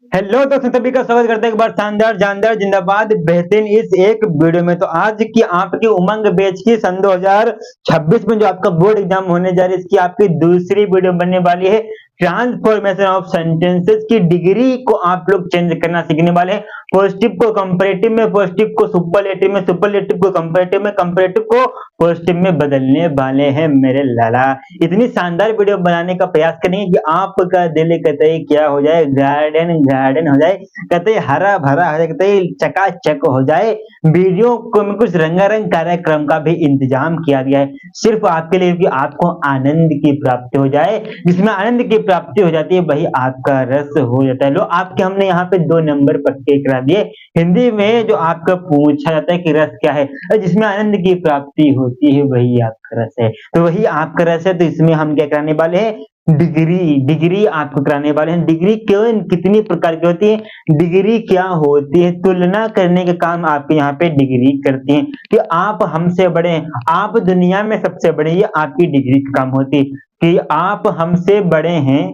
Hello दोस्तों, सभी का स्वागत करते हैं एक बार शानदार जानदार जिंदाबाद बेहतरीन इस एक वीडियो में। तो आज की आपकी उमंग बैच की सन 2026 में जो आपका बोर्ड एग्जाम होने जा रही है, इसकी आपकी दूसरी वीडियो बनने वाली है। ट्रांसफॉर्मेशन ऑफ सेंटेंसेस की डिग्री को आप लोग चेंज करना सीखने वाले हैं। पॉजिटिव को कंपैरेटिव में, पॉजिटिव को सुपरलेटिव में, सुपरलेटिव को कंपैरेटिव में, कंपैरेटिव को पॉजिटिव में बदलने वाले हैं मेरे लाला। इतनी शानदार वीडियो बनाने का प्रयास करेंगे कि आपका दिल कतई क्या हो जाए, गार्डन गार्डन हो जाए, कतई हरा भरा हो जाए, कतई चकाचक हो जाए। वीडियो को में कुछ रंगारंग कार्यक्रम का भी इंतजाम किया गया है सिर्फ आपके लिए कि आपको आनंद की प्राप्ति हो जाए। जिसमें आनंद की प्राप्ति हो जाती है वही आपका रस हो जाता है। लो, आपके हमने यहाँ पे 2 नंबर पक्के करा दिए। हिंदी में जो आपका पूछा जाता है कि रस क्या है, जिसमें आनंद की प्राप्ति होती है वही आपका रस है। तो वही आपका रस है। तो इसमें हम क्या कराने वाले हैं, डिग्री आपको कराने वाले हैं। डिग्री क्यों, कितनी प्रकार की होती है, डिग्री क्या होती है, तुलना करने का काम आपके यहाँ पे डिग्री करती है कि आप हमसे बड़े हैं, आप दुनिया में सबसे बड़े, ये आपकी डिग्री का काम होती है कि आप हमसे बड़े हैं।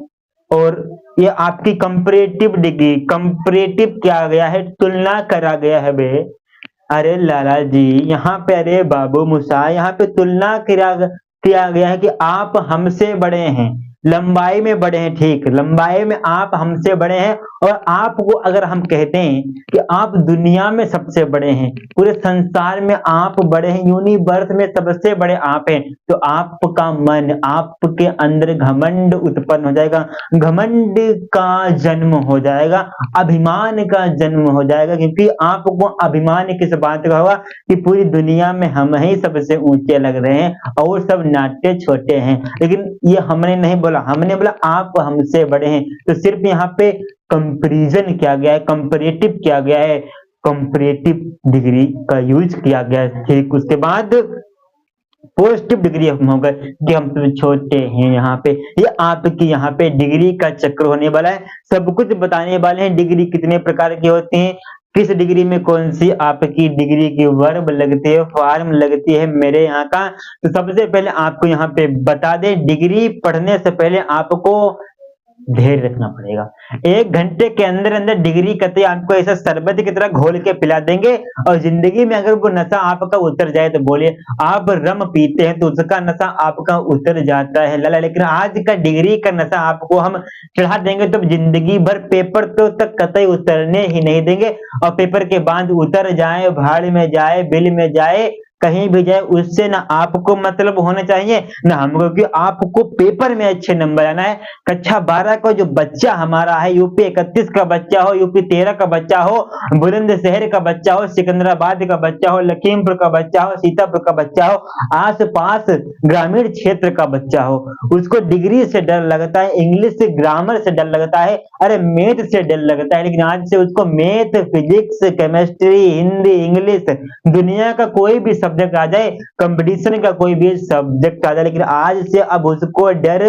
और ये आपकी कंपैरेटिव डिग्री, कंपैरेटिव क्या गया है, तुलना करा गया है बे। अरे लाला जी, यहाँ पे अरे बाबू मूसा, यहाँ पे तुलना किया गया है कि आप हमसे बड़े हैं, लंबाई में बड़े हैं। ठीक, लंबाई में आप हमसे बड़े हैं। और आपको अगर हम कहते हैं कि आप दुनिया में सबसे बड़े हैं, पूरे संसार में आप बड़े हैं, यूनिवर्स में सबसे बड़े आप हैं, तो आपका मन, आपके अंदर घमंड उत्पन्न हो जाएगा, घमंड का जन्म हो जाएगा, अभिमान का जन्म हो जाएगा। क्योंकि आपको अभिमान किस बात का होगा कि पूरी दुनिया में हम ही सबसे ऊंचे लग रहे हैं और सब नाट्य छोटे हैं। लेकिन ये हमने नहीं बोला, हमने बोला आप हमसे बड़े हैं। तो सिर्फ यहाँ पे कंपैरिजन किया गया है, कंपैरेटिव किया गया है, कंपैरेटिव डिग्री का यूज किया गया है। ठीक, उसके बाद पॉजिटिव डिग्री हम होगा कि हम तो छोटे हैं। यहाँ पे ये आपकी यहाँ पे डिग्री का चक्र होने वाला है। सब कुछ बताने वाले हैं, डिग्री कितने प्रकार की होती है, किस डिग्री में कौन सी आपकी डिग्री की वर्ब लगती है, फॉर्म लगती है मेरे यहाँ का। तो सबसे पहले आपको यहाँ पे बता दें, डिग्री पढ़ने से पहले आपको धैर्य रखना पड़ेगा। 1 घंटे के अंदर अंदर डिग्री कहते आपको ऐसा शरबत की तरह घोल के पिला देंगे। और जिंदगी में अगर वो नशा आपका उतर जाए तो बोलिए, आप रम पीते हैं तो उसका नशा आपका उतर जाता है लाला, लेकिन आज का डिग्री का नशा आपको हम चढ़ा देंगे तो जिंदगी भर पेपर तो तक कतई उतरने ही नहीं देंगे। और पेपर के बाद उतर जाए, भाड़ में जाए, बिल में जाए, कहीं भी जाए, उससे ना आपको मतलब होना चाहिए ना हमको, कि आपको पेपर में अच्छे नंबर आना है। कक्षा 12 का जो बच्चा हमारा है, यूपी 31 का बच्चा हो, यूपी 13 का बच्चा हो, बुलंदशहर का बच्चा हो, सिकंदराबाद का बच्चा हो, लखीमपुर का बच्चा हो, सीतापुर का बच्चा हो, आस पास ग्रामीण क्षेत्र का बच्चा हो, उसको डिग्री से डर लगता है, इंग्लिश से, ग्रामर से डर लगता है, अरे मैथ से डर लगता है। लेकिन आज से उसको math, physics, chemistry, Hindi, English, दुनिया का कोई भी सब्जेक्ट आ जाए, कंपटीशन का कोई भी सब्जेक्ट आ जाए, लेकिन आज से अब उसको डर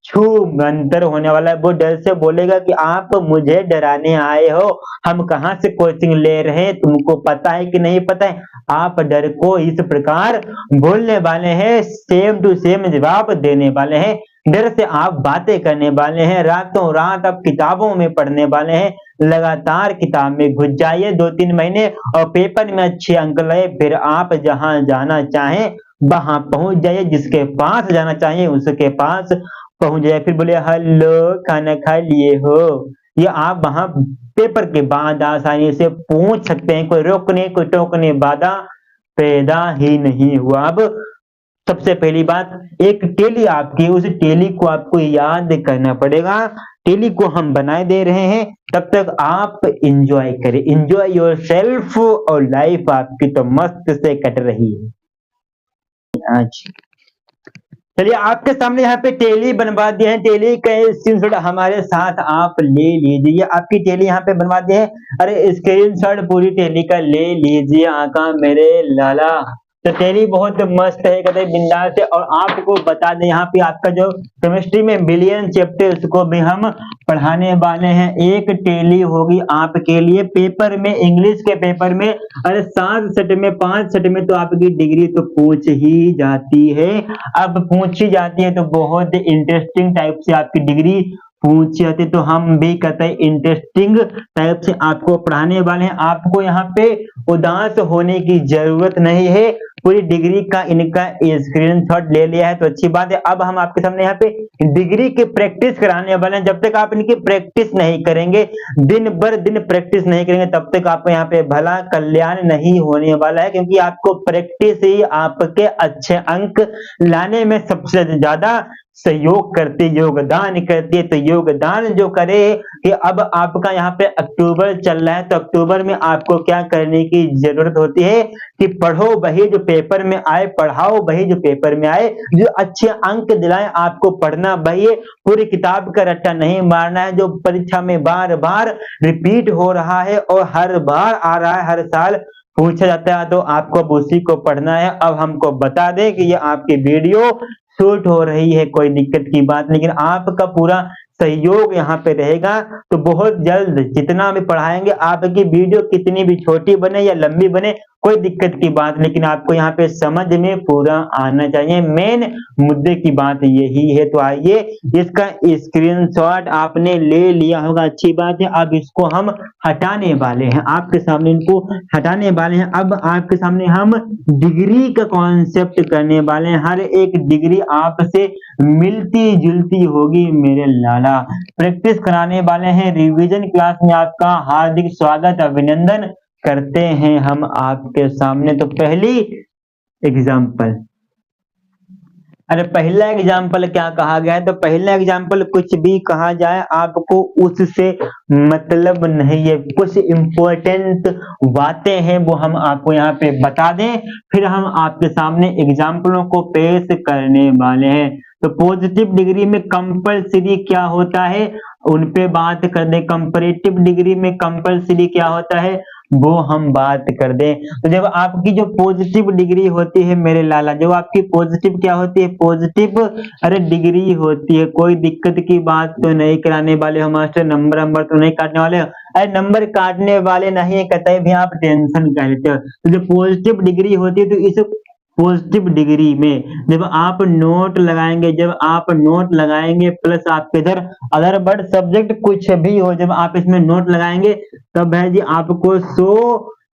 छू अंतर होने वाला है। वो डर से बोलेगा कि आप मुझे डराने आए हो, हम कहाँ से कोचिंग ले रहे हैं, तुमको पता है कि नहीं पता है। आप डर को इस प्रकार बोलने वाले हैं, सेम टू सेम जवाब देने वाले हैं। डर से आप बातें करने वाले हैं, रातों रात आप किताबों में पढ़ने वाले हैं। लगातार किताब में घुस जाइए 2-3 महीने और पेपर में अच्छे अंक लाए, फिर आप जहां जाना चाहें वहां पहुंच जाइए, जिसके पास जाना चाहिए उसके पास पहुंच जाए। फिर बोले हेलो, खाना खा लिए हो, ये आप वहां पेपर के बाद आसानी से पूछ सकते हैं। कोई रोकने, कोई टोकने बाधा पैदा ही नहीं हुआ। अब सबसे पहली बात, एक टेली आपकी, उस टेली को आपको याद करना पड़ेगा। टेली को हम बनाए दे रहे हैं, तब तक आप इंजॉय करें, इंजॉय योर सेल्फ। और लाइफ आपकी तो मस्त से कट रही है आज। चलिए, आपके सामने यहाँ पे टेली बनवा दिए हैं, टेली का स्क्रीनशॉट हमारे साथ आप ले लीजिए। आपकी टेली यहाँ पे बनवा दिए हैं, अरे स्क्रीनशॉट पूरी टेली का ले लीजिए आका मेरे लाला। तो टेली बहुत मस्त है, कहते बिंदास है। और आपको बता दें, यहाँ पे आपका जो केमिस्ट्री में बिलियन चैप्टर, उसको भी हम पढ़ाने वाले हैं। एक टेली होगी आपके लिए पेपर में, इंग्लिश के पेपर में, अरे 7 सेट में, 5 सेट में तो आपकी डिग्री तो पूछ ही जाती है। अब पूछी जाती है तो बहुत इंटरेस्टिंग टाइप से आपकी डिग्री पूछ जाते तो हम भी कहते हैं इंटरेस्टिंग टाइप से आपको पढ़ाने वाले हैं। आपको यहाँ पे उदास होने की जरूरत नहीं है, पूरी डिग्री का इनका स्क्रीनशॉट ले लिया है तो अच्छी बात है। अब हम आपके सामने यहाँ पे डिग्री की प्रैक्टिस कराने वाले हैं। जब तक आप इनकी प्रैक्टिस नहीं करेंगे, दिन भर दिन प्रैक्टिस नहीं करेंगे, तब तक आपको यहाँ पे भला कल्याण नहीं होने वाला है, क्योंकि आपको प्रैक्टिस ही आपके अच्छे अंक लाने में सबसे ज्यादा सहयोग करती, योगदान करती है। तो योगदान जो करे कि अब आपका यहाँ पे अक्टूबर चल रहा है, तो अक्टूबर में आपको क्या करने की जरूरत होती है कि पढ़ो वही जो पेपर में आए, पढ़ाओ वही जो पेपर में आए, जो अच्छे अंक दिलाए आपको पढ़ना वही है। पूरी किताब का रट्टा नहीं मारना है जो परीक्षा में बार बार रिपीट हो रहा है और हर बार आ रहा है, हर साल पूछा जाता है, तो आपको अब उसी को पढ़ना है। अब हमको बता दें कि ये आपकी वीडियो शूट हो रही है, कोई दिक्कत की बात नहीं, लेकिन आपका पूरा सहयोग यहाँ पे रहेगा। तो बहुत जल्द जितना भी पढ़ाएंगे, आपकी वीडियो कितनी भी छोटी बने या लंबी बने कोई दिक्कत की बात, लेकिन आपको यहाँ पे समझ में पूरा आना चाहिए। मेन मुद्दे की बात यही है। तो आइए, इसका स्क्रीनशॉट आपने ले लिया होगा, अच्छी बात है। अब इसको हम हटाने वाले हैं, आपके सामने इनको हटाने वाले हैं। अब आपके सामने हम डिग्री का कॉन्सेप्ट करने वाले हैं। हर एक डिग्री आपसे मिलती जुलती होगी मेरे लाला। प्रैक्टिस कराने वाले हैं, रिवीजन क्लास में आपका हार्दिक स्वागत, अभिनंदन करते हैं हम आपके सामने। तो पहली एग्जाम्पल, अरे पहला एग्जाम्पल क्या कहा गया है? तो पहला एग्जाम्पल कुछ भी कहा जाए आपको उससे मतलब नहीं है, कुछ इंपॉर्टेंट बातें हैं वो हम आपको यहाँ पे बता दें, फिर हम आपके सामने एग्जाम्पलों को पेश करने वाले हैं। तो पॉजिटिव डिग्री में कंपलसरी क्या होता है उन पे बात कर दें, कंपैरेटिव डिग्री में कंपलसरी क्या होता है वो हम बात कर दें। तो जब आपकी जो पॉजिटिव डिग्री होती है मेरे लाला, जो आपकी पॉजिटिव क्या होती है, पॉजिटिव अरे डिग्री होती है, कोई दिक्कत की बात तो नहीं कराने वाले हो मास्टर, नंबर तो नहीं काटने वाले हो। अरे नंबर काटने वाले नहीं है, कहते भी आप टेंशन करते हो। तो जो पॉजिटिव डिग्री होती है, तो इस पॉजिटिव डिग्री में जब आप नोट लगाएंगे प्लस आपके इधर अदर बट सब्जेक्ट कुछ भी हो, जब आप इसमें नोट लगाएंगे तब है जी आपको 100,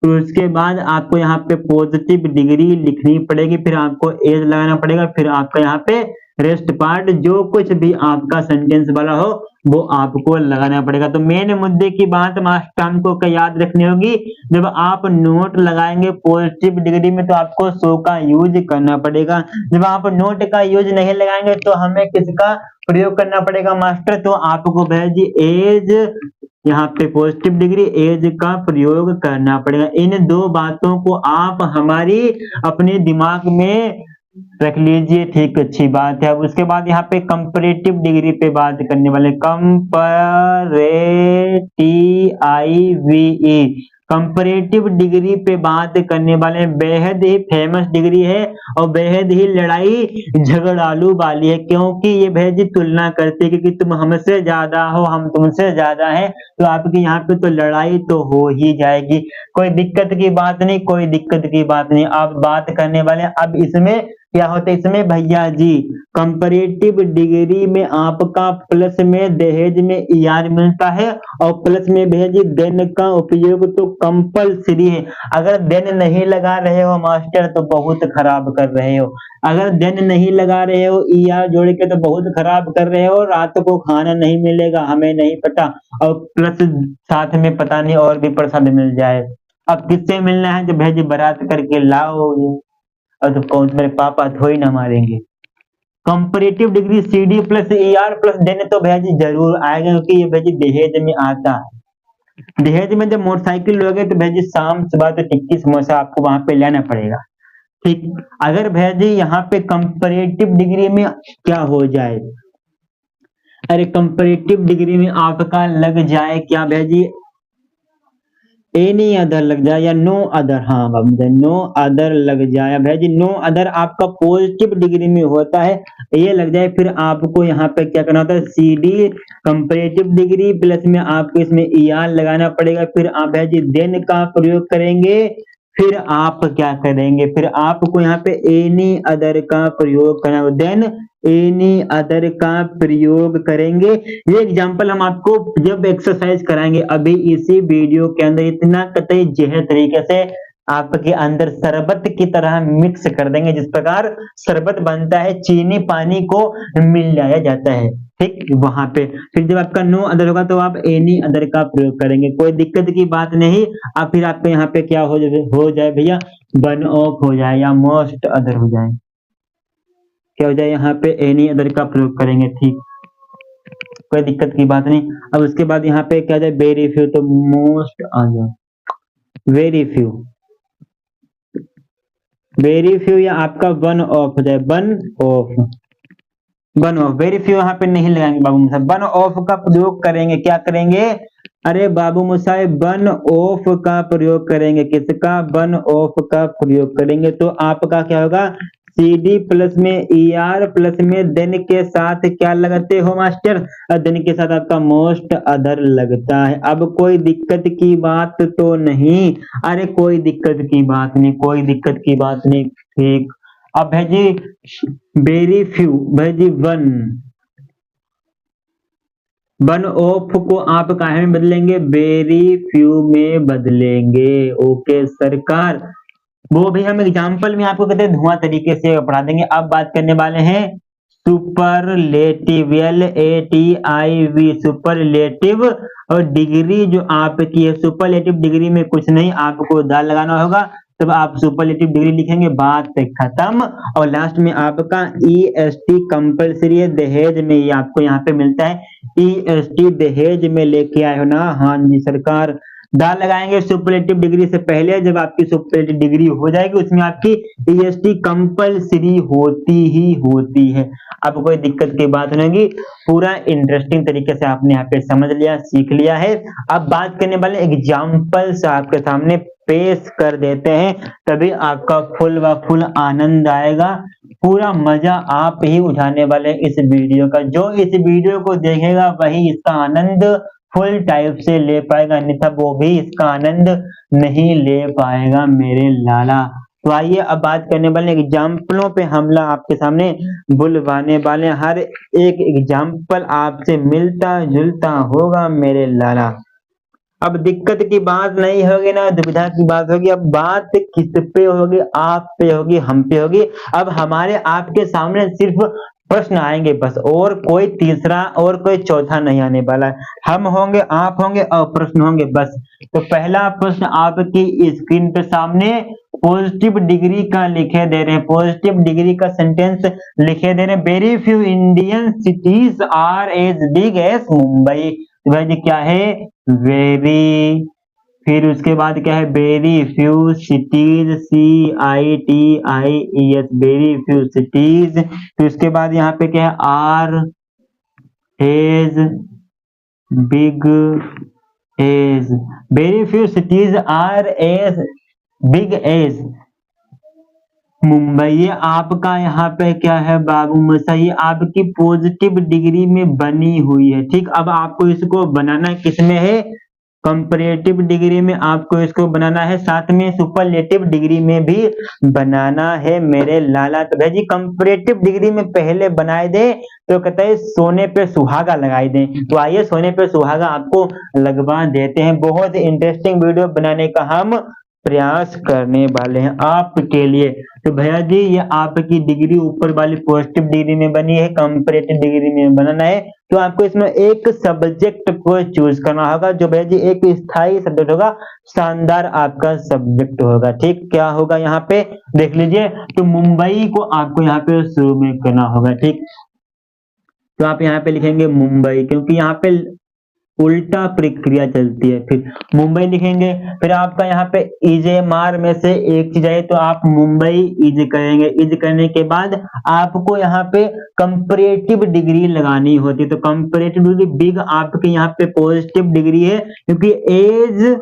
तो उसके बाद आपको यहाँ पे पॉजिटिव डिग्री लिखनी पड़ेगी, फिर आपको एज लगाना पड़ेगा, फिर आपका यहाँ पे रेस्ट पार्ट जो कुछ भी आपका सेंटेंस वाला हो वो आपको लगाना पड़ेगा। तो मेन मुद्दे की बात मास्टर हमको याद रखनी होगी, जब आप नोट लगाएंगे पॉजिटिव डिग्री में तो आपको 100 का यूज करना पड़ेगा। जब आप नोट का यूज नहीं लगाएंगे तो हमें किसका प्रयोग करना पड़ेगा मास्टर? तो आपको जी एज, यहाँ पे पॉजिटिव डिग्री एज का प्रयोग करना पड़ेगा। इन दो बातों को आप हमारी अपने दिमाग में रख लीजिए, ठीक, अच्छी बात है। अब उसके बाद यहाँ पे कंपैरेटिव डिग्री पे बात करने वाले, कंपैरेटिव डिग्री पे बात करने वाले, बेहद ही फेमस डिग्री है और बेहद ही लड़ाई झगड़ालू वाली है, क्योंकि ये बेहद ही तुलना करते हैं कि तुम हमसे ज्यादा हो, हम तुमसे ज्यादा है, तो आपकी यहाँ पे तो लड़ाई तो हो ही जाएगी। कोई दिक्कत की बात नहीं, कोई दिक्कत की बात नहीं, आप बात करने वाले। अब इसमें क्या होता है, इसमें भैया जी कंपैरेटिव डिग्री में आपका प्लस में दहेज में ईआर मिलता है और प्लस में भैया जी देन का उपयोग तो कंपलसरी है। अगर देन नहीं लगा रहे हो मास्टर तो बहुत खराब कर रहे हो, अगर देन नहीं लगा रहे हो ईआर जोड़ के तो बहुत खराब कर रहे हो। रात को खाना नहीं मिलेगा हमें नहीं पता, और प्लस साथ में पता नहीं और भी प्रसाद मिल जाए। अब किससे मिलना है? जब भेजी बारात करके लाओ, और तो कौन मेरे पापा थोड़ी ना मारेंगे। Comparative degree CD plus ER plus than तो भैया जी जरूर आएगा, क्योंकि ये भैया जी दहेज में आता है। दहेज में जब मोटरसाइकिल लोगे तो भैया जी शाम सुबह तो टिक्की समोसा आपको वहां पे लेना पड़ेगा, ठीक। अगर भैया जी यहाँ पे कंपैरेटिव डिग्री में क्या हो जाए, अरे कंपैरेटिव डिग्री में आपका लग जाए क्या भैया जी, एनी अदर लग जाए या नो अदर, हाँ बाबू नो अदर लग जाए भैया जी, नो अदर आपका पॉजिटिव डिग्री में होता है, ये लग जाए, फिर आपको यहाँ पे क्या करना होता है, सीडी कंपैरेटिव डिग्री प्लस में आपको इसमें ईआर लगाना पड़ेगा, फिर आप भैया जी देन का प्रयोग करेंगे, फिर आप क्या करेंगे, फिर आपको यहाँ पे एनी अदर का प्रयोग करना, देन एनी अदर का प्रयोग करेंगे। ये एग्जाम्पल हम आपको जब एक्सरसाइज कराएंगे अभी इसी वीडियो के अंदर इतना कतई जहर तरीके से आपके अंदर शरबत की तरह मिक्स कर देंगे, जिस प्रकार शरबत बनता है चीनी पानी को मिल जाया जाता है, ठीक वहां पे। फिर जब आपका नो अदर होगा तो आप एनी अदर का प्रयोग करेंगे, कोई दिक्कत की बात नहीं। अब फिर आपको यहाँ पे क्या हो जाए भैया, वन ऑफ हो जाए या मोस्ट अदर हो जाए, क्या हो जाए यहाँ पे एनी अदर का प्रयोग करेंगे, ठीक कोई दिक्कत की बात नहीं। अब उसके बाद यहाँ पे क्या जाए, वेरी फ्यू, तो मोस्ट आ जाए, वेरी फ्यू, वेरी फ्यू या आपका वन ऑफ हो जाए, one of, one of. Very few यहाँ पे नहीं लगाएंगे बाबू मुसाहिब, वन ऑफ का प्रयोग करेंगे, क्या करेंगे, अरे बाबू मुसाहिब वन ऑफ का प्रयोग करेंगे, किसका, वन ऑफ का प्रयोग करेंगे। तो आपका क्या होगा, CD प्लस में ER प्लस में देन के साथ क्या लगाते हो मास्टर, देन के साथ आपका मोस्ट अदर लगता है। अब कोई दिक्कत की बात तो नहीं, अरे कोई दिक्कत की बात नहीं, कोई दिक्कत की बात नहीं, ठीक। अब है जी वेरी फ्यू, भाई जी वन ऑफ को आप काहे में बदलेंगे, वेरी फ्यू में बदलेंगे, ओके सरकार। वो भी हम एग्जाम्पल में आपको कहते हैं धुआं तरीके से पढ़ा देंगे। अब बात करने वाले हैं सुपरलेटिव, LATIV, सुपरलेटिव। और डिग्री जो आपकी है, सुपरलेटिव डिग्री में कुछ नहीं, आपको दाल लगाना होगा, तब आप सुपरलेटिव डिग्री लिखेंगे, बात खत्म। और लास्ट में आपका EST कंपलसरी है, दहेज में ये आपको यहाँ पे मिलता है, EST दहेज में लेके आए हो ना, हाँ जी सरकार। दाल लगाएंगे सुपरलेटिव डिग्री से पहले, जब आपकी सुपरलेटिव डिग्री हो जाएगी उसमें आपकी EST कंपलसरी होती ही होती है। अब कोई दिक्कत की बात नहीं होगी, पूरा इंटरेस्टिंग तरीके से आपने यहाँ पे समझ लिया, सीख लिया है। अब बात करने वाले एग्जाम्पल्स आपके सामने पेश कर देते हैं, तभी आपका फुल व फुल आनंद आएगा, पूरा मजा आप ही उठाने वाले इस वीडियो का। जो इस वीडियो को देखेगा वही इसका आनंद फुल टाइप से ले पाएगा, अन्यथा वो भी इसका आनंद नहीं ले पाएगा मेरे लाला। तो आइए अब बात करने वाले एग्जाम्पलों पे हमला आपके सामने बुलवाने वाले, हर एक एग्जाम्पल आपसे मिलता जुलता होगा मेरे लाला। अब दिक्कत की बात नहीं होगी ना, दुविधा की बात होगी, अब बात किस पे होगी, आप पे होगी, हम पे होगी। अब हमारे आपके सामने सिर्फ प्रश्न आएंगे बस, और कोई तीसरा और कोई चौथा नहीं आने वाला है। हम होंगे, आप होंगे और प्रश्न होंगे बस। तो पहला प्रश्न आपकी स्क्रीन पे सामने पॉजिटिव डिग्री का लिखे दे रहे हैं, पॉजिटिव डिग्री का सेंटेंस लिखे दे रहे हैं, very few Indian cities are as big as Mumbai. वह क्या है, वेरी, फिर उसके बाद क्या है, very few cities, CITIES, very few cities. फिर उसके बाद यहाँ पे क्या है, are as big as, very few cities are as big as Mumbai. ये आपका यहाँ पे क्या है बाबू मुसाहिब, ये आपकी पॉजिटिव डिग्री में बनी हुई है, ठीक। अब आपको इसको बनाना किसमें है, कंपैरेटिव डिग्री में आपको इसको बनाना है, साथ में सुपरलेटिव डिग्री में भी बनाना है मेरे लाला। तो भाई जी कंपैरेटिव डिग्री में पहले बनाए दे तो कहते हैं सोने पे सुहागा लगाई दें। तो आइए सोने पे सुहागा आपको लगवा देते हैं, बहुत इंटरेस्टिंग वीडियो बनाने का हम प्रयास करने वाले हैं आपके लिए। तो भैया जी ये आपकी डिग्री ऊपर वाली पॉजिटिव डिग्री में बनी है, कंपैरेटिव डिग्री में बनाना है, तो आपको इसमें एक सब्जेक्ट को चूज करना होगा, जो भैया जी एक स्थायी सब्जेक्ट होगा, शानदार आपका सब्जेक्ट होगा, ठीक। क्या होगा यहाँ पे देख लीजिए, तो मुंबई को आपको यहाँ पे शुरू में करना होगा, ठीक। तो आप यहाँ पे लिखेंगे मुंबई, क्योंकि यहाँ पे उल्टा प्रक्रिया चलती है। फिर मुंबई लिखेंगे, फिर आपका यहाँ पे इजेमार में से एक चीज आए तो आप मुंबई इज करेंगे, इज करने के बाद आपको यहाँ पे कंपैरेटिव डिग्री लगानी होती है। तो कंपैरेटिव डिग्री बिग आपके यहाँ पे पॉजिटिव डिग्री है, क्योंकि एज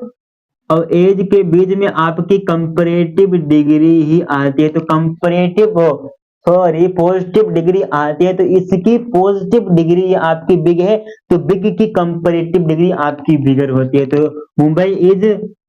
और एज के बीच में आपकी कंपैरेटिव डिग्री ही आती है। तो कंपैरेटिव सॉरी पॉजिटिव डिग्री आती है, तो इसकी पॉजिटिव डिग्री आपकी बिग है, तो बिग की कंपैरेटिव डिग्री आपकी बिगर होती है। तो Mumbai is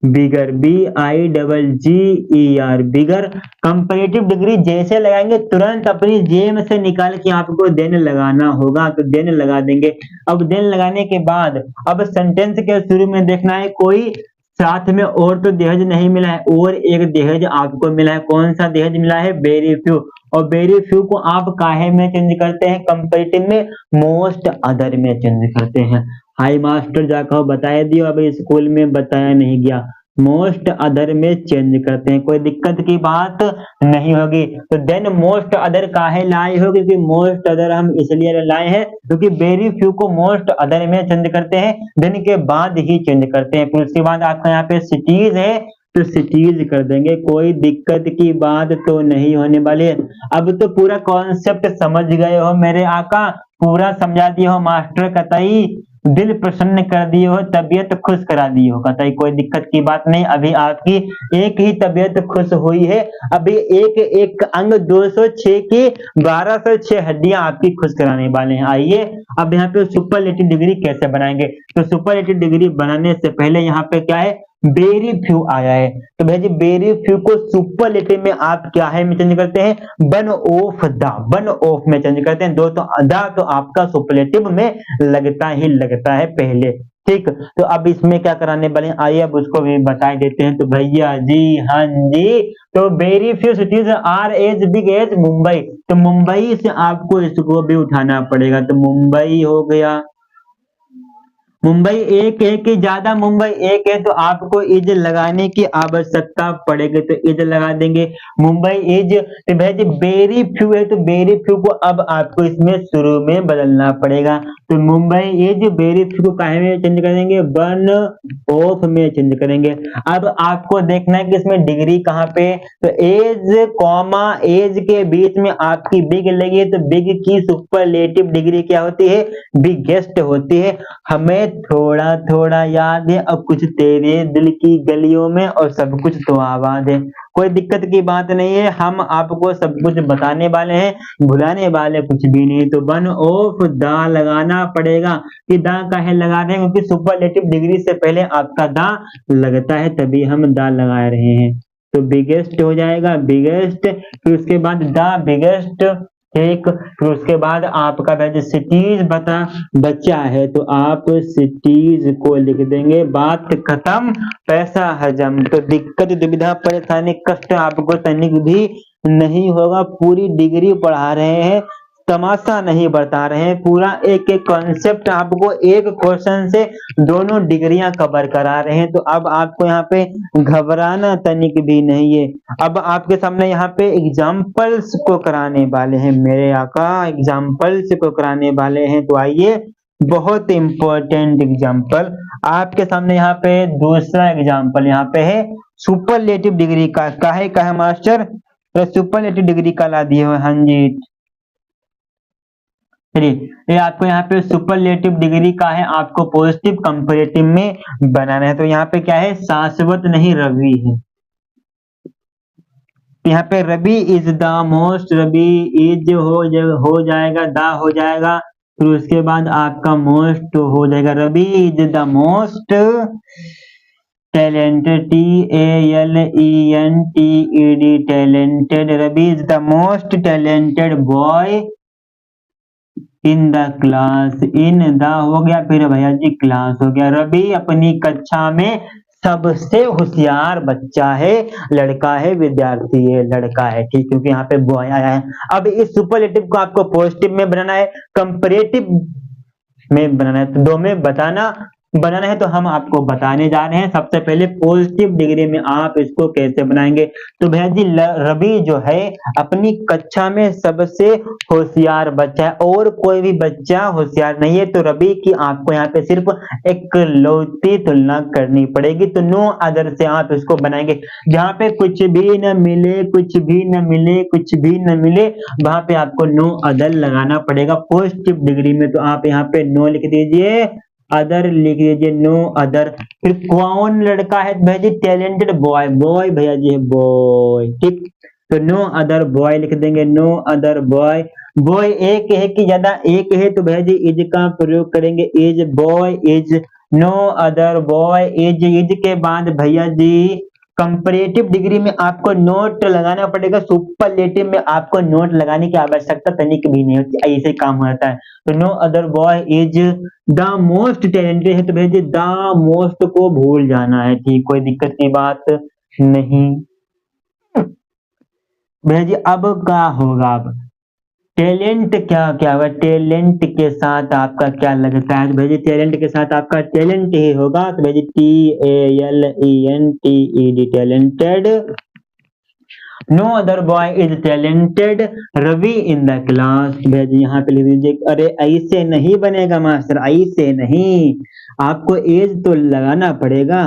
bigger, BIGGER, bigger. Comparative degree जैसे लगाएंगे तुरंत अपनी जेब से निकाल के आपको देन लगाना होगा, तो देन लगा देंगे। अब देन लगाने के बाद अब सेंटेंस के शुरू में देखना है कोई साथ में और तो दहेज नहीं मिला है, और एक दहेज आपको मिला है। कौन सा दहेज मिला है? Very few. और वेरी फ्यू को आप काहे में चेंज करते हैं? कंपैरेटिव में मोस्ट अदर में चेंज करते हैं। हाई मास्टर जाकर बताया दियो, अब स्कूल में बताया नहीं गया। मोस्ट अदर में चेंज करते हैं, कोई दिक्कत की बात नहीं होगी। तो देन मोस्ट अदर काहे लाए हो? क्योंकि मोस्ट अदर हम इसलिए लाए हैं क्योंकि वेरी फ्यू को मोस्ट अदर में चेंज करते हैं, देन के बाद ही चेंज करते हैं। फिर उसके बाद आपका यहाँ पे सिटीज है तो सिटीज कर देंगे, कोई दिक्कत की बात तो नहीं होने वाली है। अब तो पूरा कॉन्सेप्ट समझ गए हो मेरे आका, पूरा समझा दिए हो मास्टर, कतई दिल प्रसन्न कर दिए हो, तबीयत खुश करा दिए हो, कतई कोई दिक्कत की बात नहीं। अभी आपकी एक ही तबीयत खुश हुई है, अभी एक एक अंग 206 की 1206 हड्डियां आपकी खुश कराने वाले हैं। आइए अब यहाँ पे सुपरलेटिव डिग्री कैसे बनाएंगे? तो सुपरलेटिव डिग्री बनाने से पहले यहाँ पे क्या है? वेरी फ्यू आया है, तो भैया जी वेरी फ्यू को सुपरलेटिव में आप क्या है में चेंज करते हैं? One of the, one of में चेंज करते हैं। दो तो अदा तो आपका सुपरलेटिव में लगता ही लगता है पहले, ठीक। तो अब इसमें क्या कराने वाले हैं, आइए अब उसको भी बता देते हैं। तो भैया जी हाँ जी, तो very few cities are as big as Mumbai, तो मुंबई से आपको इसको भी उठाना पड़ेगा, तो मुंबई हो गया। मुंबई एक है कि ज्यादा? मुंबई एक है तो आपको इज लगाने की आवश्यकता पड़ेगी, तो इज लगा देंगे। मुंबई इज, तो भैया जी वेरी फ्यू है तो वेरी फ्यू को अब आपको इसमें शुरू में बदलना पड़ेगा, तो मुंबई इज वेरी फ्यू को काहे में चेंज करेंगे? वन ऑफ में चेंज करेंगे। अब आपको देखना है कि इसमें डिग्री कहाँ पे, तो एज कॉमा एज के बीच में आपकी बिग लगी है, तो बिग की सुपरलेटिव डिग्री क्या होती है? बिगेस्ट होती है। हमें थोड़ा थोड़ा याद है, अब कुछ तेरे दिल की गलियों में और सब कुछ तो आबाद है। कोई दिक्कत की बात नहीं है, हम आपको सब कुछ बताने वाले हैं, भुलाने वाले कुछ भी नहीं। तो वन ऑफ दा लगाना पड़ेगा, कि दा काहे लगा रहे हैं? क्योंकि सुपरलेटिव डिग्री से पहले आपका दा लगता है, तभी हम दा लगा रहे हैं। तो बिगेस्ट हो जाएगा, बिगेस्ट, फिर उसके बाद दा बिगेस्ट, ठीक। फिर उसके बाद आपका वैसे सिटीज बचा है, तो आप सिटीज को लिख देंगे, बात खत्म, पैसा हजम। तो दिक्कत दुविधा परेशानी कष्ट आपको तनिक भी नहीं होगा, पूरी डिग्री पढ़ा रहे हैं, तमाशा नहीं बता रहे हैं, पूरा एक एक कॉन्सेप्ट आपको एक क्वेश्चन से दोनों डिग्रियां कवर करा रहे हैं। तो अब आपको यहाँ पे घबराना तनिक भी नहीं है। अब आपके सामने यहाँ पे एग्जाम्पल्स को कराने वाले हैं मेरे आका, एग्जाम्पल्स को कराने वाले हैं। तो आइए बहुत इंपॉर्टेंट एग्जाम्पल आपके सामने यहाँ पे दूसरा एग्जाम्पल यहाँ पे है सुपरलेटिव डिग्री का। काहे का है मास्टर? तो सुपरलेटिव डिग्री का ला दिए हो, हाँ जी। चलिए ये आपको यहाँ पे सुपरलेटिव डिग्री का है, आपको पॉजिटिव कंपैरेटिव में बनाना है। तो यहाँ पे क्या है? शाश्वत नहीं, रवि है। यहाँ पे Ravi is the most, Ravi is हो जाएगा, द हो जाएगा, फिर उसके बाद आपका मोस्ट हो जाएगा। Ravi is the most talented, TALENTED, talented, Ravi is the most talented boy in the class, in the हो गया, फिर भैया जी क्लास हो गया। रवि अपनी कक्षा में सबसे होशियार बच्चा है, लड़का है, विद्यार्थी है, लड़का है, ठीक, क्योंकि यहाँ पे बॉय आया है। अब इस सुपरलेटिव को आपको पॉजिटिव में बनाना है, कंपैरेटिव में बनाना है, तो दो में बनाना है, तो हम आपको बताने जा रहे हैं। सबसे पहले पॉजिटिव डिग्री में आप इसको कैसे बनाएंगे। तो भैया जी रवि जो है अपनी कक्षा में सबसे होशियार बच्चा है, और कोई भी बच्चा होशियार नहीं है, तो रवि की आपको यहाँ पे सिर्फ इकलौती तुलना करनी पड़ेगी। तो नो अदर से आप इसको बनाएंगे, जहां पे कुछ भी न मिले, कुछ भी न मिले, कुछ भी न मिले, वहां पे आपको नो अदर लगाना पड़ेगा पॉजिटिव डिग्री में। तो आप यहाँ पे नो लिख दीजिए, अदर लिख दीजिए, नो अदर। फिर कौन लड़का है भैया जी? टैलेंटेड बॉय, बॉय भैया जी है बॉय, ठीक। तो नो अदर बॉय लिख देंगे, नो अदर बॉय। बॉय एक है कि ज्यादा? एक है, तो भैया जी इज का प्रयोग करेंगे, is, boy is. No other boy is के बाद भैया जी कंपैरेटिव डिग्री में आपको नोट लगाना पड़ेगा, सुपरलेटिव में आपको नोट लगाने की आवश्यकता तनिक भी नहीं होती, ऐसे काम होता है। तो no other boy is the most talented है तो भैया जी द मोस्ट को भूल जाना है, ठीक, कोई दिक्कत की बात नहीं। भैया जी अब क्या होगा, अब टैलेंट क्या क्या होगा, टैलेंट के साथ आपका क्या लगता है, तो भैया जी टैलेंट के साथ आपका टैलेंट ही होगा, तो भैया जी TALENTED talented. No other boy is talented Ravi in the class, भैया जी यहाँ पे लिख दीजिए, अरे ऐसे नहीं बनेगा मास्टर, ऐसे नहीं, आपको एज तो लगाना पड़ेगा,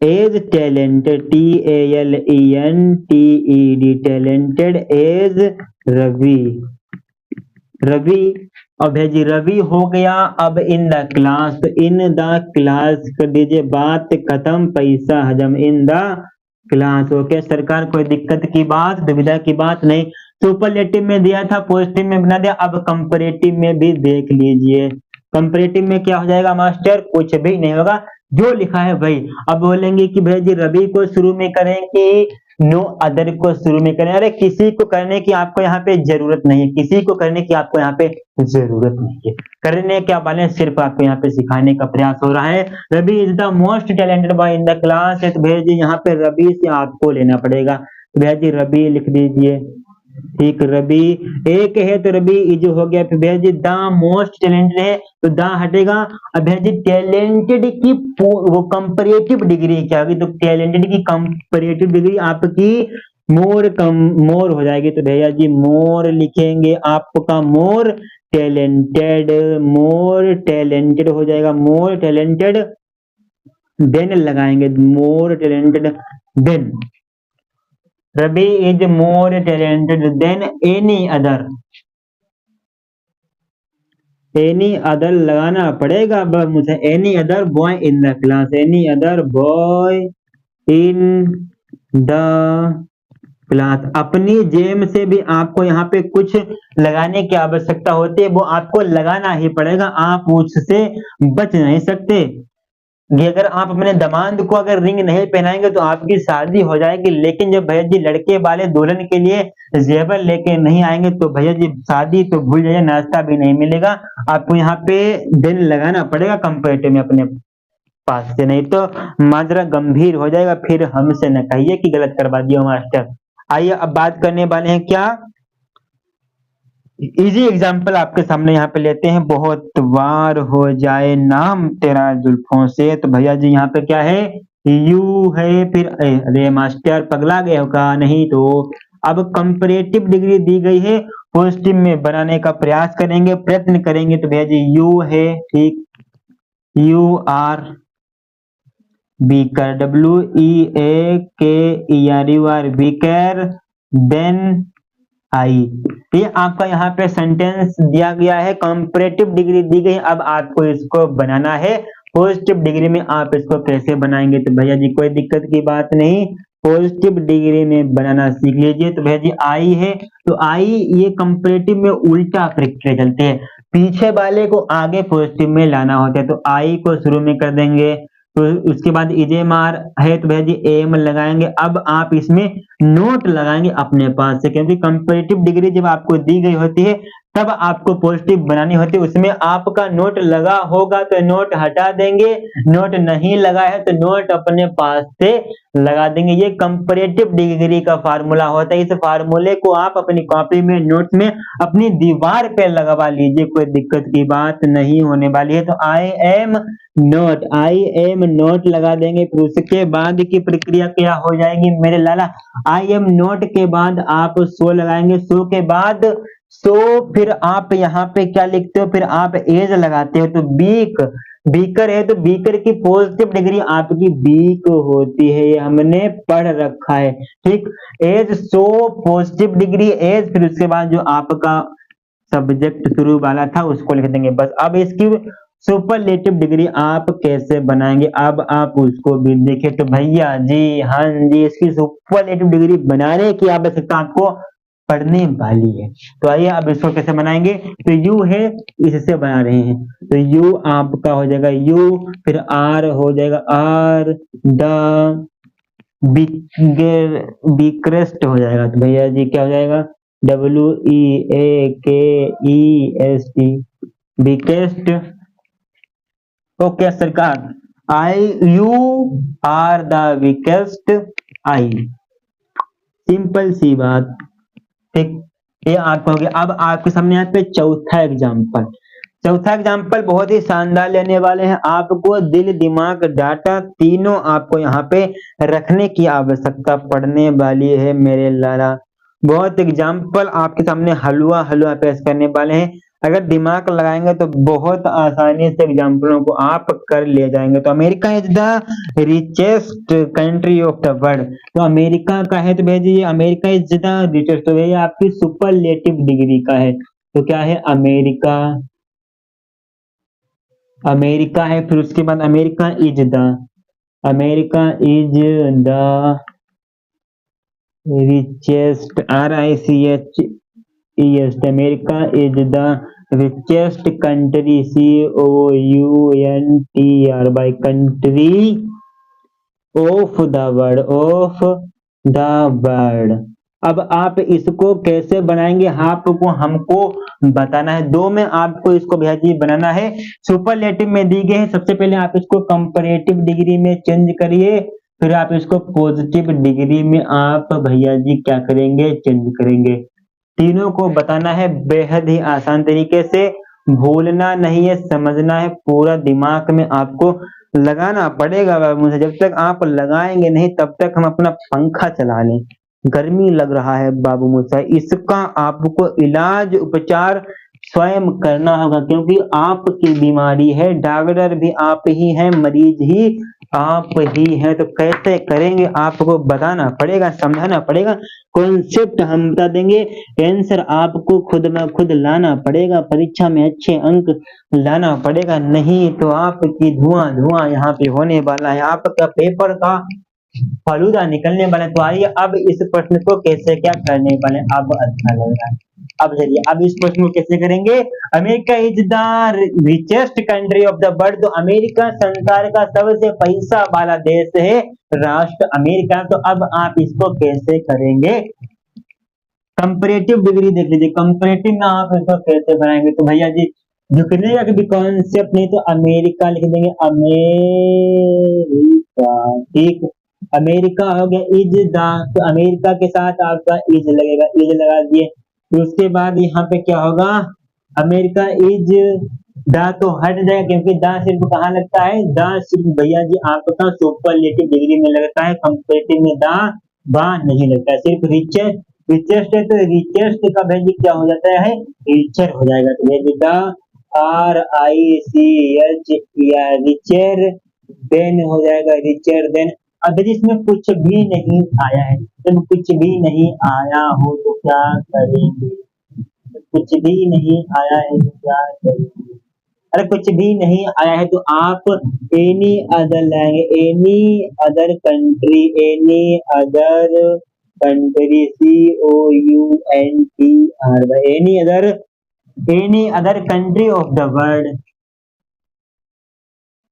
as talented TALENTED talented as Ravi, Ravi. और भैया जी रवि हो गया, अब इन द क्लास, तो इन द क्लास कर दीजिए, बात खत्म, पैसा हजम, इन द क्लास। ओके सरकार, कोई दिक्कत की बात, दुविधा की बात नहीं। सुपरलेटिव में दिया था, पॉजिटिव में बना दिया, अब कंपैरेटिव में भी देख लीजिए। कंपैरेटिव में क्या हो जाएगा मास्टर, कुछ भी नहीं होगा, जो लिखा है वही। अब बोलेंगे कि भैया जी रवि को शुरू में करें कि नो अदर को शुरू में करें, अरे किसी को करने की आपको यहाँ पे जरूरत नहीं है, किसी को करने की आपको यहाँ पे जरूरत नहीं है, करने क्या वाले सिर्फ आपको यहाँ पे सिखाने का प्रयास हो रहा है। Ravi is the most talented boy in the class है, तो भैया जी यहाँ पे रवि से आपको लेना पड़ेगा, तो भैया जी रवि लिख दीजिए, ठीक, रवि एक है तो रवि इज हो गया, फिर भैया जी द मोस्ट टैलेंटेड है तो द हटेगा। अब भैया जी टैलेंटेड की वो कंपैरेटिव डिग्री क्या होगी, तो टैलेंटेड की कंपैरेटिव डिग्री आपकी मोर हो जाएगी, तो भैया जी मोर लिखेंगे, आपका मोर टैलेंटेड हो जाएगा, मोर टैलेंटेड देन लगाएंगे, more talented than, Ravi is more talented than any other लगाना पड़ेगा अब मुझे, any other boy in the class, any other boy in the class. अपनी जेम से भी आपको यहाँ पे कुछ लगाने की आवश्यकता होती है, वो आपको लगाना ही पड़ेगा, आप उससे बच नहीं सकते। ये अगर आप अपने दामाद को अगर रिंग नहीं पहनाएंगे तो आपकी शादी हो जाएगी, लेकिन जब भैया जी लड़के वाले दुल्हन के लिए जेवर लेके नहीं आएंगे तो भैया जी शादी तो भूल जाइए, नाश्ता भी नहीं मिलेगा, आपको यहाँ पे दिन लगाना पड़ेगा कंपैरेटिव में अपने पास से, नहीं तो माजरा गंभीर हो जाएगा, फिर हमसे न कहिए कि गलत करवा दिया मास्टर। आइए अब बात करने वाले हैं क्या, इजी एग्जाम्पल आपके सामने यहाँ पे लेते हैं, बहुत बार हो जाए नाम तेरा जुल्फों से, तो भैया जी यहाँ पे क्या है, यू है, फिर अरे मास्टर पगला गए हो का, नहीं तो अब कंपैरेटिव डिग्री दी गई है, पॉजिटिव में बनाने का प्रयास करेंगे, प्रयत्न करेंगे, तो भैया जी यू है, ठीक, you are weaker, WEAKER weaker, than I, ये आपका यहाँ पे सेंटेंस दिया गया है, कंपैरेटिव डिग्री दी गई, अब आपको इसको बनाना है पॉजिटिव डिग्री में, आप इसको कैसे बनाएंगे, तो भैया जी कोई दिक्कत की बात नहीं, पॉजिटिव डिग्री में बनाना सीख लीजिए। तो भैया जी आई है, तो आई ये कंपैरेटिव में उल्टा प्रक्रिया चलती है, पीछे वाले को आगे पॉजिटिव में लाना होता है, तो आई को शुरू में कर देंगे, तो उसके बाद इजेमार है तो भैया जी एम लगाएंगे, अब आप इसमें नोट लगाएंगे अपने पास से, क्योंकि कंपैरेटिव डिग्री जब आपको दी गई होती है तब आपको पॉजिटिव बनानी होती है, उसमें आपका नोट लगा होगा तो नोट हटा देंगे, नोट नहीं लगा है तो नोट अपने पास से लगा देंगे, ये कंपैरेटिव डिग्री का फार्मूला होता है। इस फार्मूले को आप अपनी कॉपी में नोट्स में अपनी दीवार पे लगवा लीजिए, कोई दिक्कत की बात नहीं होने वाली है। तो आई एम नोट लगा देंगे, फिर उसके बाद की प्रक्रिया क्या हो जाएगी मेरे लाला, आई एम नोट के बाद आप सो लगाएंगे, सो के बाद सो फिर आप यहाँ पे क्या लिखते हो, फिर आप एज लगाते हो, तो बीकर है तो बीकर की पॉजिटिव डिग्री आपकी बीक होती है, ये हमने पढ़ रखा है, ठीक, as so positive degree as, फिर उसके बाद जो आपका सब्जेक्ट शुरू वाला था उसको लिख देंगे बस। अब इसकी सुपरलेटिव डिग्री आप कैसे बनाएंगे, अब आप उसको भी देखें, तो भैया जी हाँ जी, इसकी सुपरलेटिव डिग्री बनाने की आवश्यकता आपको पढ़ने वाली है। तो आइए अब इसको कैसे बनाएंगे, तो यू है, इससे बना रहे हैं, तो यू आपका हो जाएगा यू, फिर आर हो जाएगा आर, द बिकरेस्ट हो जाएगा, तो भैया जी क्या हो जाएगा, WEAKEST, बिकेस्ट। ओके सरकार, I you are the weakest, I, simple सी बात, ठीक। ये आपका हो गया। अब आपके सामने यहाँ पे चौथा एग्जाम्पल, चौथा एग्जाम्पल बहुत ही शानदार लेने वाले हैं। आपको दिल दिमाग डाटा तीनों आपको यहाँ पे रखने की आवश्यकता पड़ने वाली है मेरे लाला। बहुत एग्जाम्पल आपके सामने हलवा हलवा पेश करने वाले हैं। अगर दिमाग लगाएंगे तो बहुत आसानी से एग्जाम्पलों को आप कर ले जाएंगे। तो America is the richest country of the world, तो अमेरिका का है, तो भैया जी अमेरिका इज द रिचेस्ट, तो भैया आपकी सुपरलेटिव डिग्री का है, तो क्या है, अमेरिका, अमेरिका है, फिर उसके बाद America is the, America is the richest, RICHEST, America is the richest country, COUNTRY, country of the world, of the world. अब आप इसको कैसे बनाएंगे, आपको हमको बताना है। दो में आपको इसको भैया जी बनाना है। सुपरलेटिव में दी गई है, सबसे पहले आप इसको कंपैरेटिव डिग्री में चेंज करिए, फिर आप इसको पॉजिटिव डिग्री में आप भैया जी क्या करेंगे, चेंज करेंगे। तीनों को बताना है बेहद ही आसान तरीके से, भूलना नहीं है, समझना है, पूरा दिमाग में आपको लगाना पड़ेगा बाबू। जब तक आप लगाएंगे नहीं तब तक हम अपना पंखा चला लें, गर्मी लग रहा है बाबू मूसा। इसका आपको इलाज उपचार स्वयं करना होगा, क्योंकि आपकी बीमारी है, डॉक्टर भी आप ही हैं, मरीज ही आप ही हैं। तो कैसे करेंगे आपको बताना पड़ेगा, समझाना पड़ेगा, कॉन्सेप्ट हम बता देंगे, आंसर आपको खुद में खुद लाना पड़ेगा, परीक्षा में अच्छे अंक लाना पड़ेगा, नहीं तो आपकी धुआं धुआं यहाँ पे होने वाला है, आपका पेपर का फालूदा निकलने वाला है। तो आइए अब इस प्रश्न को कैसे क्या करने वाले, अब अच्छा लग रहा है। अब चलिए अब इस प्रश्न को कैसे करेंगे, America is the richest country of the world, तो अमेरिका संसार का सबसे पैसा वाला देश है, राष्ट्र अमेरिका। तो अब आप इसको कैसे करेंगे, कंपैरेटिव डिग्री देख लीजिए, कंपैरेटिव में आप इसको कैसे बनाएंगे, तो भैया जी झुकने का कभी कॉन्सेप्ट नहीं, तो अमेरिका लिख देंगे, अमेरिका, ठीक। अमेरिका हो गया, इज द, तो अमेरिका के साथ आपका इज लगेगा, इज लगा दिए। फिर उसके बाद यहाँ पे क्या होगा, अमेरिका इज द तो हट जाएगा, क्योंकि द सिर्फ कहाँ लगता है, द सिर्फ भैया जी आपका सुपरलेटिव डिग्री में लगता है, कंपैरेटिव में द बा नहीं लगता है, सिर्फ रिचेस्ट, रिचेस्ट है तो रिचेस्ट का भैया जी क्या हो जाता है, रिचर हो जाएगा। तो भैया जी द RICH रिचर देन हो जाएगा, रिचर देन। अब इसमें कुछ भी नहीं आया है, जब कुछ भी नहीं आया हो तो क्या करेंगे, कुछ भी नहीं आया है तो क्या करेंगे, अरे कुछ भी नहीं आया है तो आप एनी अदर लाएंगे, any other country, any other country, COUNTRY, any other country of the world,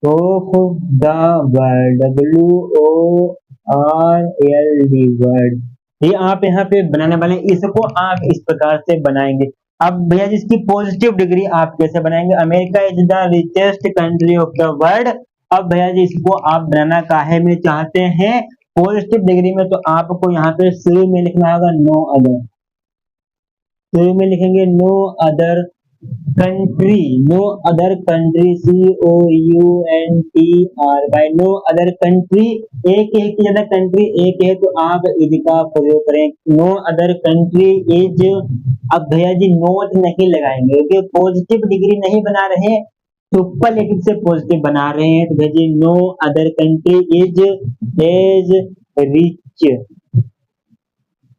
of the world, WORLD, world. ये आप यहाँ पे बनाने वाले हैं, इसको आप इस प्रकार से बनाएंगे। अब भैया जी इसकी पॉजिटिव डिग्री आप कैसे बनाएंगे, America is the richest country of the world. अब भैया जी इसको आप बनाना काहे में चाहते हैं, पॉजिटिव डिग्री में, तो आपको यहाँ पे शुरू में लिखना होगा नो अदर, शुरू में लिखेंगे no other country, no other country, COUNTRY, no other country, एक है कि ज्यादा कंट्री एक है तो आप इज का प्रयोग करें, नो अदर कंट्री इज। अब भैया जी नोट नहीं लगाएंगे क्योंकि पॉजिटिव डिग्री नहीं बना रहे हैं, सुपरलेटिव से पॉजिटिव बना रहे हैं, तो भैया जी no other country is as rich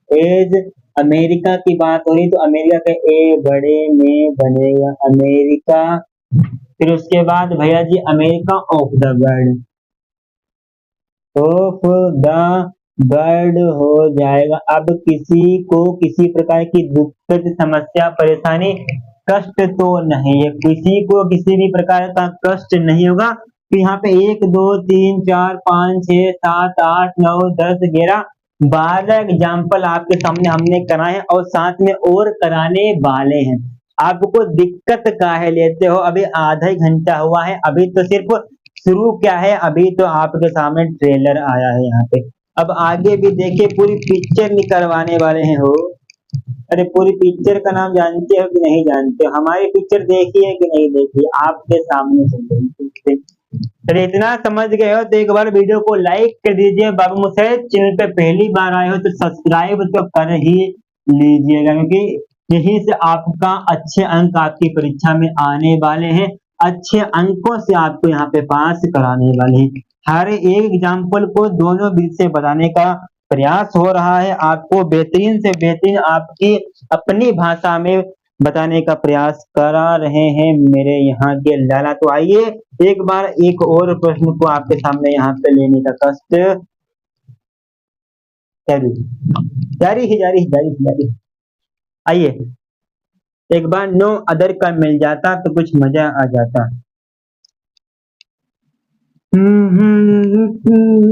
as, America की बात हो रही तो अमेरिका के ए बड़े में बनेगा अमेरिका। फिर उसके बाद भैया जी America of the world, of the bird हो जाएगा। अब किसी को किसी प्रकार की दिक्कत, समस्या, परेशानी, कष्ट तो नहीं है, किसी को किसी भी प्रकार का कष्ट नहीं होगा। तो यहाँ पे 1 2 3 4 5 6 7 8 9 10 11 12 एग्जाम्पल आपके सामने हमने कराए हैं और साथ में और कराने वाले हैं। आपको दिक्कत काहे लेते हो? अभी आधा ही घंटा हुआ है, अभी तो सिर्फ शुरू क्या है, अभी तो आपके सामने ट्रेलर आया है यहाँ पे। अब आगे भी देखिए, पूरी पिक्चर निकलवाने वाले हैं हो। अरे पूरी पिक्चर का नाम जानते हो कि नहीं जानते हो? हमारी पिक्चर देखी है कि नहीं देखी? आपके सामने चल रही है। अरे इतना समझ गए हो तो एक बार वीडियो को लाइक कर दीजिए। बाबू मुझसे चैनल पे पहली बार आए हो तो सब्सक्राइब तो कर ही लीजिएगा, क्योंकि यहीं से आपका अच्छे अंक आपकी परीक्षा में आने वाले हैं। अच्छे अंकों से आपको यहाँ पे पास कराने वाले हैं। हर एक एग्जाम्पल को दोनों बीच से बताने का प्रयास हो रहा है। आपको बेहतरीन से बेहतरीन आपकी अपनी भाषा में बताने का प्रयास करा रहे हैं मेरे यहाँ के लाला। तो आइए एक बार एक और प्रश्न को आपके सामने यहाँ पे लेने का कष्ट जारी जारी ही जारी जारी जारी। आइए एक बार नो अदर का मिल जाता तो कुछ मजा आ जाता।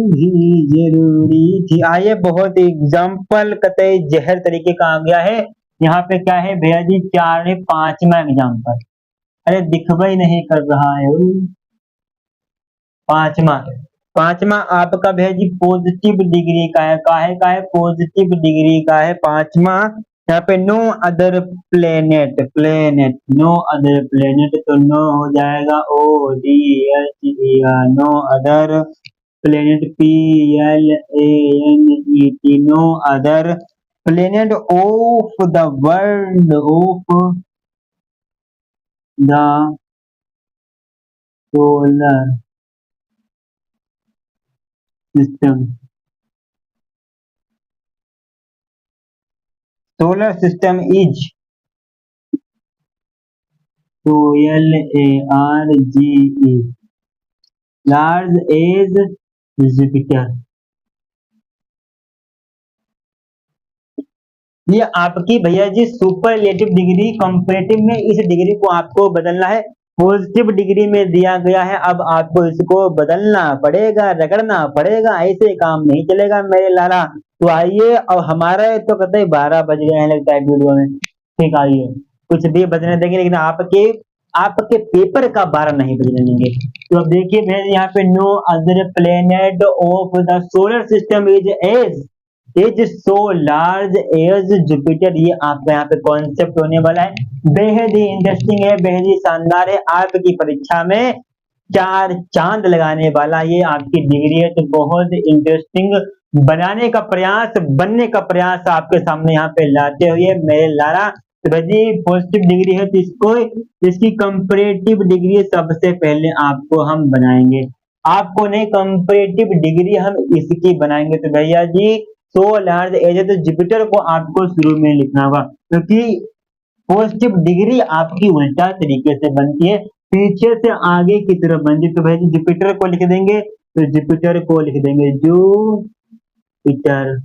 भी जरूरी थी। आइए बहुत एग्जाम्पल कतई जहर तरीके का आ गया है। यहाँ पे क्या है भैया जी, 4 5वां एग्जाम्पल। अरे दिखवाई नहीं कर रहा है। पांचवा पांचवा आपका भैया जी पॉजिटिव डिग्री का है। काहे का है? पॉजिटिव डिग्री का है पांचवा। यहाँ पे no other planet, planet no other planet, तो नो हो जाएगा ODH, no other planet PLANET, no other planet of the world, of the solar system, solar system is LARGE large as Jupiter. ये आपकी भैया जी सुपरलेटिव डिग्री, कंपैरेटिव में इस degree को आपको बदलना है। पॉजिटिव डिग्री में दिया गया है, अब आपको इसको बदलना पड़ेगा, रगड़ना पड़ेगा, ऐसे काम नहीं चलेगा मेरे लाला। तो आइए, अब हमारा तो कहते 12 बज गए हैं लगता है वीडियो में। ठीक, आइए कुछ भी बजने देंगे, लेकिन आपके आपके पेपर का 12 नहीं बजने देंगे। तो अब देखिए भैया यहाँ पे no other planet of the solar system is so large as Jupiter. ये आपका यहाँ पे कॉन्सेप्ट होने वाला है, बेहद ही इंटरेस्टिंग है, बेहद ही शानदार है। आपकी परीक्षा में 4 चांद लगाने वाला ये आपकी डिग्री है। तो बहुत इंटरेस्टिंग बनाने का प्रयास, बनने का प्रयास आपके सामने यहाँ पे लाते हुए मेरे लारा। तो भाई पॉजिटिव डिग्री है तो इसको, इसकी कंपैरेटिव डिग्री सबसे पहले आपको हम बनाएंगे। आपको नहीं, कंपैरेटिव डिग्री हम इसकी बनाएंगे। तो भैया जी सो लार्ज एज है तो जुपिटर को आपको शुरू में लिखना होगा, क्योंकि पॉजिटिव डिग्री आपकी उल्टा तरीके से बनती है, पीछे से आगे की तरफ बनती है। तो भाई जुपिटर को लिख देंगे, तो जुपिटर को लिख देंगे जुपिटर,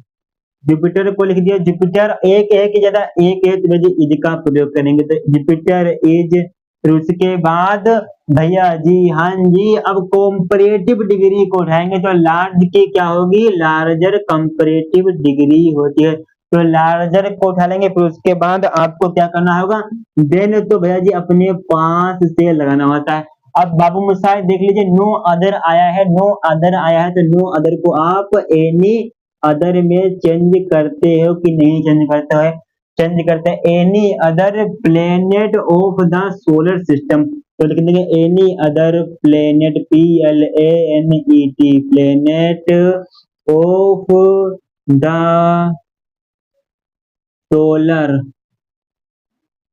जुपिटर को लिख दिया। जुपिटर एक है कि ज्यादा, एक है तो इज का प्रयोग करेंगे, तो जुपिटर इज। फिर उसके बाद भैया जी, हाँ जी, अब कंपैरेटिव डिग्री को उठाएंगे तो लार्ज की क्या होगी? लार्जर कंपैरेटिव डिग्री होती है। तो लार्जर को उठा लेंगे, फिर उसके बाद आपको क्या करना होगा? देन तो भैया जी अपने पास से लगाना होता है। अब बाबू मुसाहिब देख लीजिए, नो अदर आया है, नो अदर आया है, तो नो अदर को आप एनी अदर में चेंज करते हो कि नहीं चेंज करते हो? चेंज करते हैं। Any other planet of the solar system, तो लिख देंगे any other planet, PLANET, planet of the solar,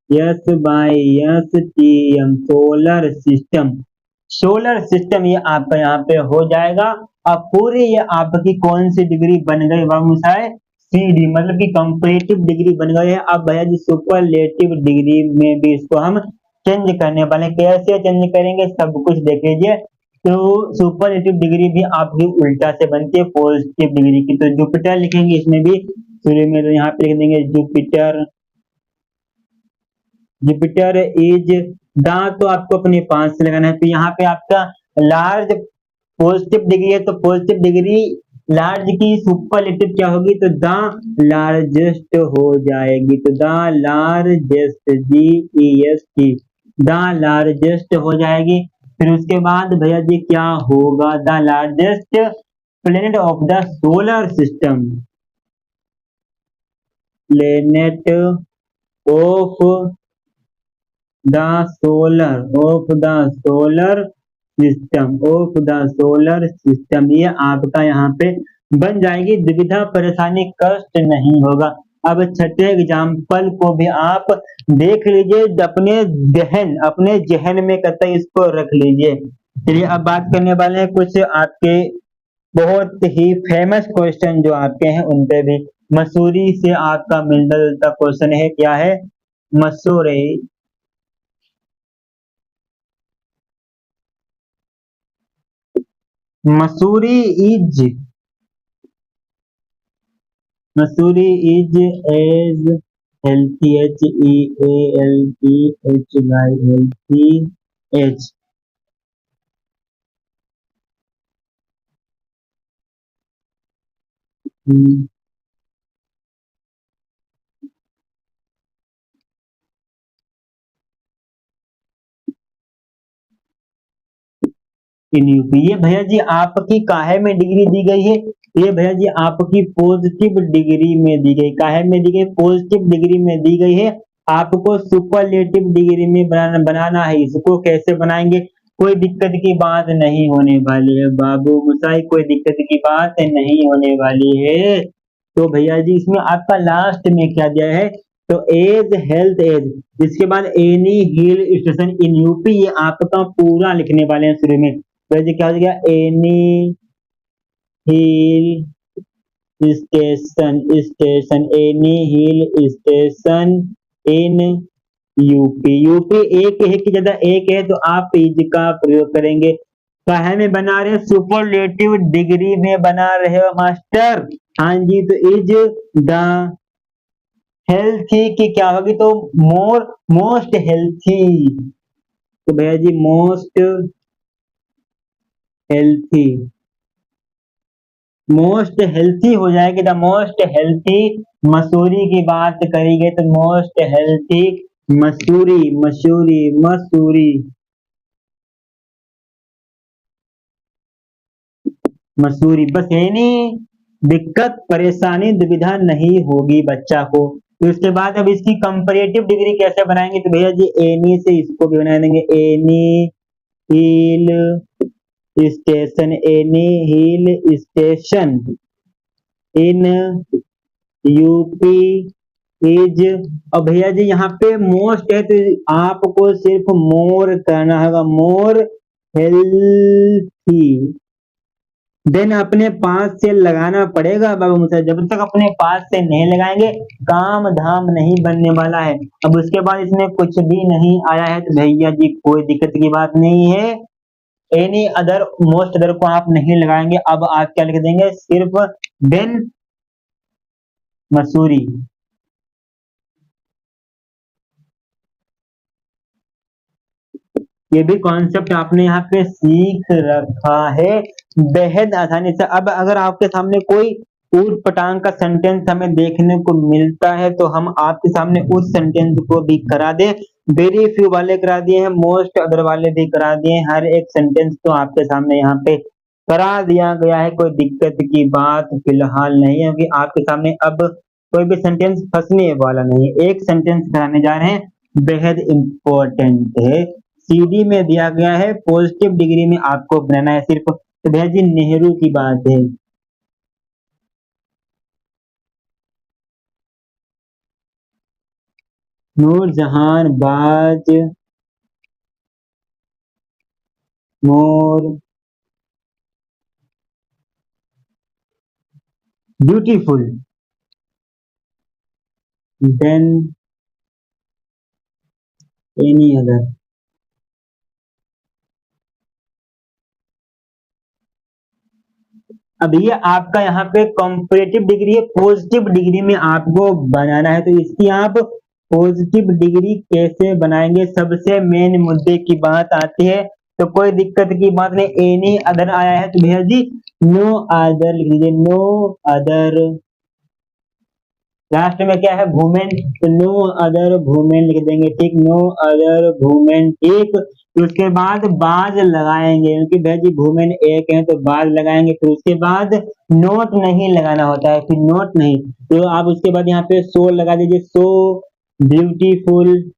SYSTM, solar system, solar system ये आपका यहाँ पे हो जाएगा। अब पूरी ये आपकी कौन सी डिग्री बन गई बाबू साहब? CD, मतलब कि कंपैरेटिव डिग्री बन गई है। अब भैया जी सुपरलेटिव डिग्री में भी इसको हम चेंज करने वाले हैं। कैसे चेंज करेंगे सब कुछ देख लीजिए। तो सुपरलेटिव डिग्री भी आपकी उल्टा से बनती है पॉजिटिव डिग्री की। तो जुपिटर लिखेंगे इसमें भी शुरू में, तो यहाँ पे लिख देंगे जुपिटर। जुपिटर इज द, तो आपको अपने 5 से लगाना है। तो यहाँ पे आपका लार्ज पॉजिटिव डिग्री है, तो पॉजिटिव डिग्री लार्ज की सुपरलेटिव क्या होगी, तो द लार्जेस्ट हो जाएगी। तो the largest, GEST, the largest हो जाएगी। फिर उसके बाद भैया जी क्या होगा, the largest planet of the solar system, planet of the solar, of the solar system, of the solar system, ये आपका यहाँ पे बन जाएगी। दुविधा परेशानी कष्ट नहीं होगा। अब छठे एग्जाम्पल को भी आप देख लीजिए, अपने जहन में कतई इसको रख लीजिए। चलिए अब बात करने वाले हैं कुछ आपके बहुत ही फेमस क्वेश्चन जो आपके हैं उन पे भी। मसूरी से आपका मिलता जुलता क्वेश्चन है, क्या है, Mussoorie, Mussoorie is, Mussoorie is as healthy, HEALTH healthy as, in UP. ये भैया जी आपकी काहे में डिग्री दी गई है, ये भैया जी आपकी पॉजिटिव डिग्री में दी गई। काहे में दी गई, पॉजिटिव डिग्री में दी गई है। आपको सुपरलेटिव डिग्री में बनाना है। इसको कैसे बनाएंगे, कोई दिक्कत की बात नहीं होने वाली है बाबू मुसाई, कोई दिक्कत की बात नहीं होने वाली है। तो भैया जी इसमें आपका लास्ट में क्या दिया है, तो एज हेल्थ एज, इसके बाद एनी हिल स्टेशन इन यूपी, ये आपका पूरा लिखने वाले हैं शुरू में। तो ये क्या हो गया, any hill station, station, any hill station in UP. UP एक है की ज्यादा, एक है, तो आप इज का प्रयोग करेंगे। काहे में बना रहे हैं, सुपरलेटिव डिग्री में बना रहे हो मास्टर। हाँ जी, तो इज द हेल्थी की क्या होगी, तो मोर, मोस्ट हेल्थी। तो भैया जी मोस्ट हेल्थी, मोस्ट हेल्थी हो जाएगी, द मोस्ट हेल्थी। मसूरी की बात करी गई तो मोस्ट हेल्थी मसूरी, मसूरी, मसूरी, मसूरी। बस यही नहीं, दिक्कत परेशानी दुविधा नहीं होगी बच्चा को। तो इसके बाद अब इसकी कंपैरेटिव डिग्री कैसे बनाएंगे, तो भैया जी एनी से इसको भी बना देंगे, any hill station, any hill station in UP is. और भैया जी यहाँ पे मोस्ट है, तो आपको सिर्फ मोर करना होगा, मोर हेल्थी। देन अपने पास से लगाना पड़ेगा बाबू मुझे, जब तक अपने पास से नहीं लगाएंगे काम धाम नहीं बनने वाला है। अब उसके बाद इसमें कुछ भी नहीं आया है तो भैया जी कोई दिक्कत की बात नहीं है। एनी अदर, मोस्ट अदर को आप नहीं लगाएंगे। अब आप क्या लिख देंगे, सिर्फ देन मसूरी। ये भी कॉन्सेप्ट आपने यहाँ पे सीख रखा है बेहद आसानी से। अब अगर आपके सामने कोई ऊट पटांग का सेंटेंस हमें देखने को मिलता है तो हम आपके सामने उस सेंटेंस को भी करा दें। वेरी फ्यू वाले करा दिए हैं, मोस्ट अदर वाले भी करा दिए हैं, हर एक सेंटेंस तो आपके सामने यहाँ पे करा दिया गया है। कोई दिक्कत की बात फिलहाल नहीं है, क्योंकि आपके सामने अब कोई भी सेंटेंस फंसने वाला नहीं है। एक सेंटेंस कराने जा रहे हैं, बेहद इंपॉर्टेंट है, CD में दिया गया है, पॉजिटिव डिग्री में आपको बनाना है सिर्फ। तो भैया जी नेहरू की बात है, नूरजहान बाज more beautiful then any other. अब ये आपका यहाँ पे कंपैरेटिव डिग्री है, पॉजिटिव डिग्री में आपको बनाना है, तो इसकी आप पॉजिटिव डिग्री कैसे बनाएंगे, सबसे मेन मुद्दे की बात आती है। तो कोई दिक्कत की बात नहीं, एनी अदर आया है तो भैया जी नो अदर लिख दीजिए, नो अदर। लास्ट में क्या है, वुमेन, तो नो अदर वुमेन लिख देंगे, ठीक, नो अदर वुमेन, ठीक। तो उसके बाद बाज लगाएंगे, क्योंकि भैया जी वुमेन एक है तो बाज लगाएंगे, फिर उसके बाद नोट नहीं लगाना होता है, फिर नोट नहीं, तो आप उसके बाद यहाँ पे सो लगा दीजिए, so beautiful,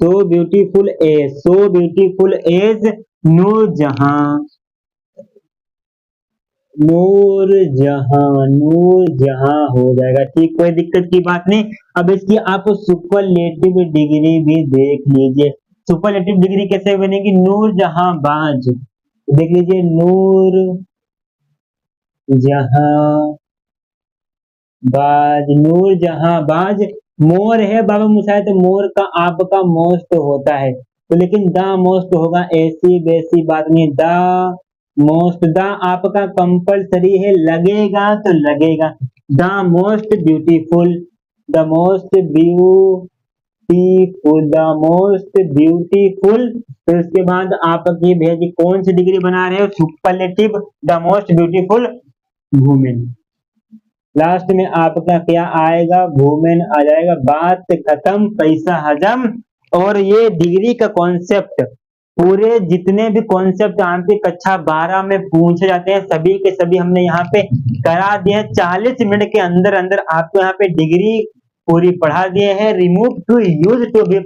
so beautiful as Nurjahan, Nurjahan हो जाएगा, ठीक, कोई दिक्कत की बात नहीं। अब इसकी आप सुपरलेटिव डिग्री भी देख लीजिए, सुपरलेटिव डिग्री कैसे बनेगी, नूरजहां बाज, देख लीजिए नूर जहां बाज, नूर जहां बाज। मोर है बाबा मुसाए, तो मोर का आपका मोस्ट होता है, तो लेकिन द मोस्ट होगा, ऐसी वैसी बात नहीं, द मोस्ट, द आपका कंपलसरी है, लगेगा तो लगेगा, the most beautiful, the most beautiful, the most beautiful. फिर उसके बाद आपकी भैया जी कौन सी डिग्री बना रहे हो, superlative, the most beautiful women. Last में आपका क्या आएगा, वुमेन आ जाएगा, बात खत्म, पैसा हजम। और ये डिग्री का कॉन्सेप्ट, पूरे जितने भी कॉन्सेप्ट आपकी कक्षा 12 में पूछे जाते हैं, सभी के सभी हमने यहाँ पे करा दिए हैं, 40 मिनट के अंदर अंदर आपको यहाँ पे डिग्री पूरी पढ़ा दिए हैं, रिमूव टू यूज टू भी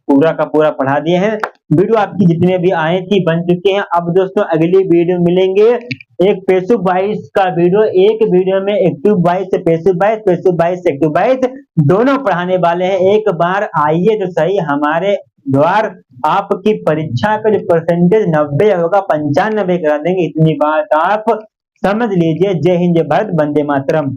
पूरा का पूरा पढ़ा दिए हैं। वीडियो आपकी जितने भी आए थी बन चुके हैं। अब दोस्तों अगली वीडियो मिलेंगे एक पैसिव वॉइस का वीडियो, एक वीडियो में एक्टिव वॉइस से पैसिव वॉइस, पैसिव वॉइस से एक्टिव वॉइस दोनों पढ़ाने वाले हैं। एक बार आइए तो सही हमारे द्वार, आपकी परीक्षा का जो परसेंटेज 90 होगा 95 करा देंगे, इतनी बात आप समझ लीजिए। जय हिंद, जय भारत, वंदे मातरम।